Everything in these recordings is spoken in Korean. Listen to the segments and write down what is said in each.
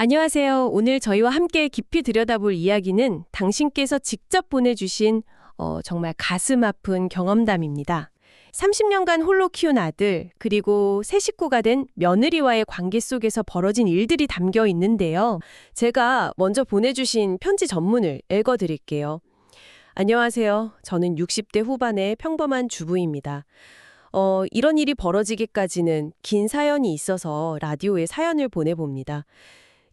안녕하세요. 오늘 저희와 함께 깊이 들여다볼 이야기는 당신께서 직접 보내주신 정말 가슴 아픈 경험담입니다. 30년간 홀로 키운 아들, 그리고 새 식구가 된 며느리와의 관계 속에서 벌어진 일들이 담겨 있는데요. 제가 먼저 보내주신 편지 전문을 읽어드릴게요. 안녕하세요. 저는 60대 후반의 평범한 주부입니다. 이런 일이 벌어지기까지는 긴 사연이 있어서 라디오에 사연을 보내봅니다.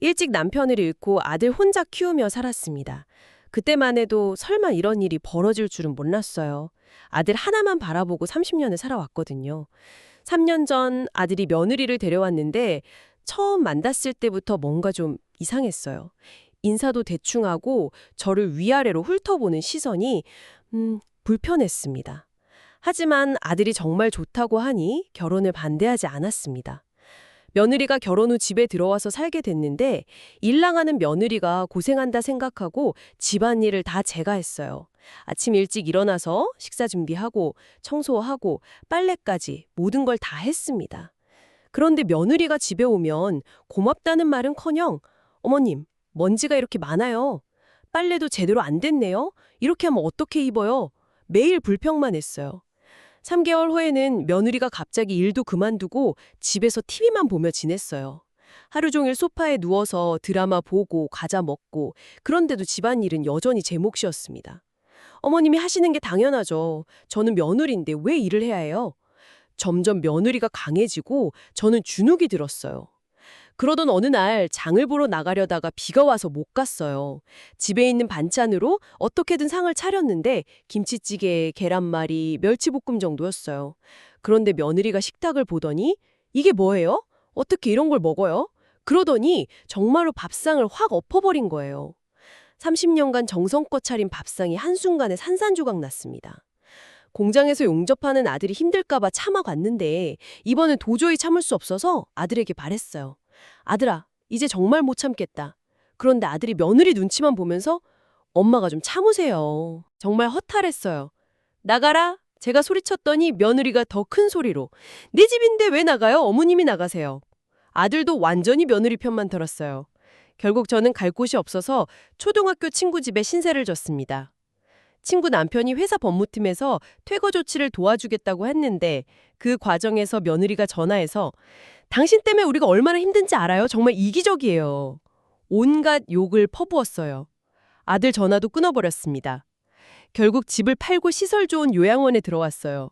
일찍 남편을 잃고 아들 혼자 키우며 살았습니다. 그때만 해도 설마 이런 일이 벌어질 줄은 몰랐어요. 아들 하나만 바라보고 30년을 살아왔거든요. 3년 전 아들이 며느리를 데려왔는데 처음 만났을 때부터 뭔가 좀 이상했어요. 인사도 대충 하고 저를 위아래로 훑어보는 시선이 불편했습니다. 하지만 아들이 정말 좋다고 하니 결혼을 반대하지 않았습니다. 며느리가 결혼 후 집에 들어와서 살게 됐는데 일 나가는 며느리가 고생한다 생각하고 집안일을 다 제가 했어요. 아침 일찍 일어나서 식사 준비하고 청소하고 빨래까지 모든 걸 다 했습니다. 그런데 며느리가 집에 오면 고맙다는 말은커녕 어머님, 먼지가 이렇게 많아요. 빨래도 제대로 안 됐네요. 이렇게 하면 어떻게 입어요? 매일 불평만 했어요. 3개월 후에는 며느리가 갑자기 일도 그만두고 집에서 TV만 보며 지냈어요. 하루 종일 소파에 누워서 드라마 보고 과자 먹고 그런데도 집안일은 여전히 제 몫이었습니다. 어머님이 하시는 게 당연하죠. 저는 며느리인데 왜 일을 해야 해요? 점점 며느리가 강해지고 저는 주눅이 들었어요. 그러던 어느 날 장을 보러 나가려다가 비가 와서 못 갔어요. 집에 있는 반찬으로 어떻게든 상을 차렸는데 김치찌개, 계란말이, 멸치볶음 정도였어요. 그런데 며느리가 식탁을 보더니 이게 뭐예요? 어떻게 이런 걸 먹어요? 그러더니 정말로 밥상을 확 엎어버린 거예요. 30년간 정성껏 차린 밥상이 한순간에 산산조각 났습니다. 공장에서 용접하는 아들이 힘들까봐 참아갔는데 이번엔 도저히 참을 수 없어서 아들에게 말했어요. 아들아, 이제 정말 못 참겠다. 그런데 아들이 며느리 눈치만 보면서 엄마가 좀 참으세요. 정말 허탈했어요. 나가라. 제가 소리쳤더니 며느리가 더 큰 소리로 내 집인데 왜 나가요? 어머님이 나가세요. 아들도 완전히 며느리 편만 들었어요. 결국 저는 갈 곳이 없어서 초등학교 친구 집에 신세를 졌습니다. 친구 남편이 회사 법무팀에서 퇴거 조치를 도와주겠다고 했는데 그 과정에서 며느리가 전화해서 당신 때문에 우리가 얼마나 힘든지 알아요? 정말 이기적이에요. 온갖 욕을 퍼부었어요. 아들 전화도 끊어버렸습니다. 결국 집을 팔고 시설 좋은 요양원에 들어왔어요.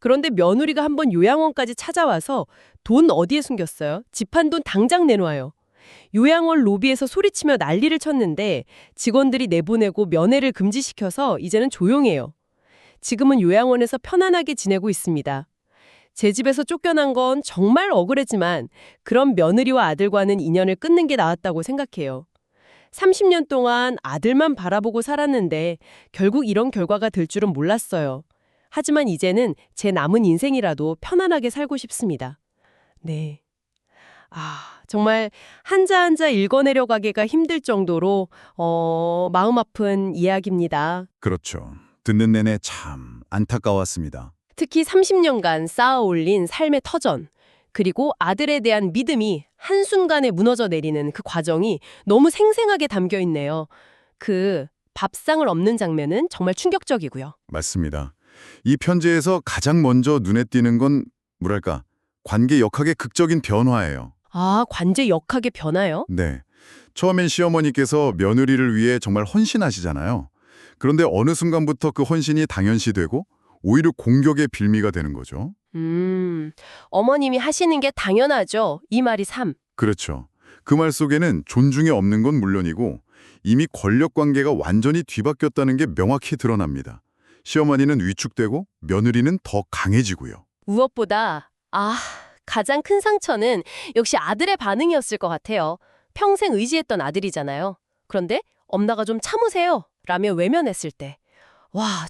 그런데 며느리가 한번 요양원까지 찾아와서 돈 어디에 숨겼어요? 집 한 돈 당장 내놔요. 요양원 로비에서 소리치며 난리를 쳤는데 직원들이 내보내고 면회를 금지시켜서 이제는 조용해요. 지금은 요양원에서 편안하게 지내고 있습니다. 제 집에서 쫓겨난 건 정말 억울하지만 그런 며느리와 아들과는 인연을 끊는 게 나았다고 생각해요. 30년 동안 아들만 바라보고 살았는데 결국 이런 결과가 될 줄은 몰랐어요. 하지만 이제는 제 남은 인생이라도 편안하게 살고 싶습니다. 네. 정말 한자 한자 읽어내려가기가 힘들 정도로 마음 아픈 이야기입니다. 그렇죠. 듣는 내내 참 안타까웠습니다. 특히 30년간 쌓아올린 삶의 터전, 그리고 아들에 대한 믿음이 한순간에 무너져 내리는 그 과정이 너무 생생하게 담겨 있네요. 그 밥상을 엎는 장면은 정말 충격적이고요. 맞습니다. 이 편지에서 가장 먼저 눈에 띄는 건 뭐랄까, 관계 역학의 극적인 변화예요. 관제 역학의 변화요? 네. 처음엔 시어머니께서 며느리를 위해 정말 헌신하시잖아요. 그런데 어느 순간부터 그 헌신이 당연시되고 오히려 공격의 빌미가 되는 거죠. 어머님이 하시는 게 당연하죠. 이 말이 3. 그렇죠. 그 말 속에는 존중이 없는 건 물론이고 이미 권력 관계가 완전히 뒤바뀌었다는 게 명확히 드러납니다. 시어머니는 위축되고 며느리는 더 강해지고요. 무엇보다 가장 큰 상처는 역시 아들의 반응이었을 것 같아요. 평생 의지했던 아들이잖아요. 그런데 엄마가 좀 참으세요 라며 외면했을 때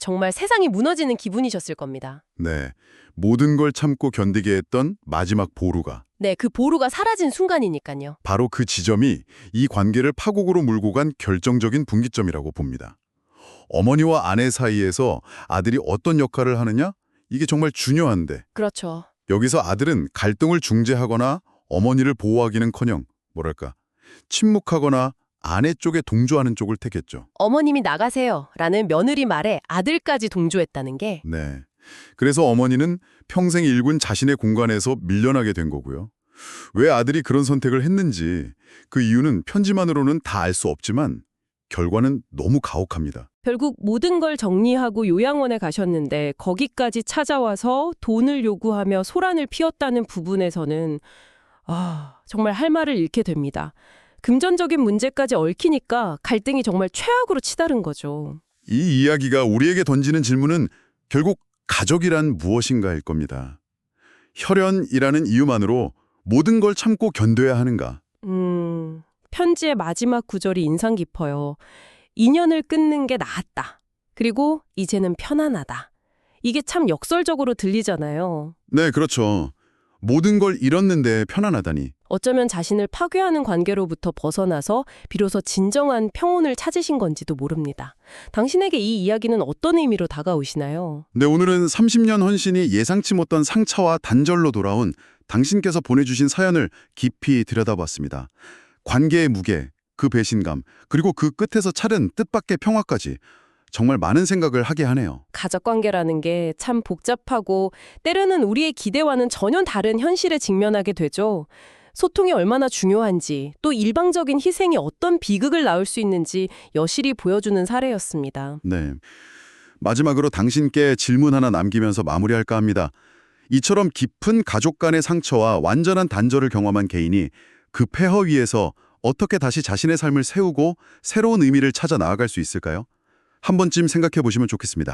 정말 세상이 무너지는 기분이셨을 겁니다. 네. 모든 걸 참고 견디게 했던 마지막 보루가 네, 그 보루가 사라진 순간이니까요. 바로 그 지점이 이 관계를 파국으로 몰고 간 결정적인 분기점이라고 봅니다. 어머니와 아내 사이에서 아들이 어떤 역할을 하느냐? 이게 정말 중요한데 그렇죠. 여기서 아들은 갈등을 중재하거나 어머니를 보호하기는커녕 뭐랄까 침묵하거나 아내 쪽에 동조하는 쪽을 택했죠. 어머님이 나가세요 라는 며느리 말에 아들까지 동조했다는 게 네. 그래서 어머니는 평생 일군 자신의 공간에서 밀려나게 된 거고요. 왜 아들이 그런 선택을 했는지 그 이유는 편지만으로는 다 알 수 없지만 결과는 너무 가혹합니다. 결국 모든 걸 정리하고 요양원에 가셨는데 거기까지 찾아와서 돈을 요구하며 소란을 피웠다는 부분에서는 정말 할 말을 잃게 됩니다. 금전적인 문제까지 얽히니까 갈등이 정말 최악으로 치달은 거죠. 이 이야기가 우리에게 던지는 질문은 결국 가족이란 무엇인가일 겁니다. 혈연이라는 이유만으로 모든 걸 참고 견뎌야 하는가? 편지의 마지막 구절이 인상 깊어요. 인연을 끊는 게 나았다. 그리고 이제는 편안하다. 이게 참 역설적으로 들리잖아요. 네, 그렇죠. 모든 걸 잃었는데 편안하다니. 어쩌면 자신을 파괴하는 관계로부터 벗어나서 비로소 진정한 평온을 찾으신 건지도 모릅니다. 당신에게 이 이야기는 어떤 의미로 다가오시나요? 네, 오늘은 30년 헌신이 예상치 못한 상처와 단절로 돌아온 당신께서 보내주신 사연을 깊이 들여다봤습니다. 관계의 무게, 그 배신감, 그리고 그 끝에서 차른 뜻밖의 평화까지 정말 많은 생각을 하게 하네요. 가족관계라는 게 참 복잡하고 때로는 우리의 기대와는 전혀 다른 현실에 직면하게 되죠. 소통이 얼마나 중요한지 또 일방적인 희생이 어떤 비극을 낳을 수 있는지 여실히 보여주는 사례였습니다. 네. 마지막으로 당신께 질문 하나 남기면서 마무리할까 합니다. 이처럼 깊은 가족 간의 상처와 완전한 단절을 경험한 개인이 그 폐허 위에서 어떻게 다시 자신의 삶을 세우고 새로운 의미를 찾아 나아갈 수 있을까요? 한 번쯤 생각해 보시면 좋겠습니다.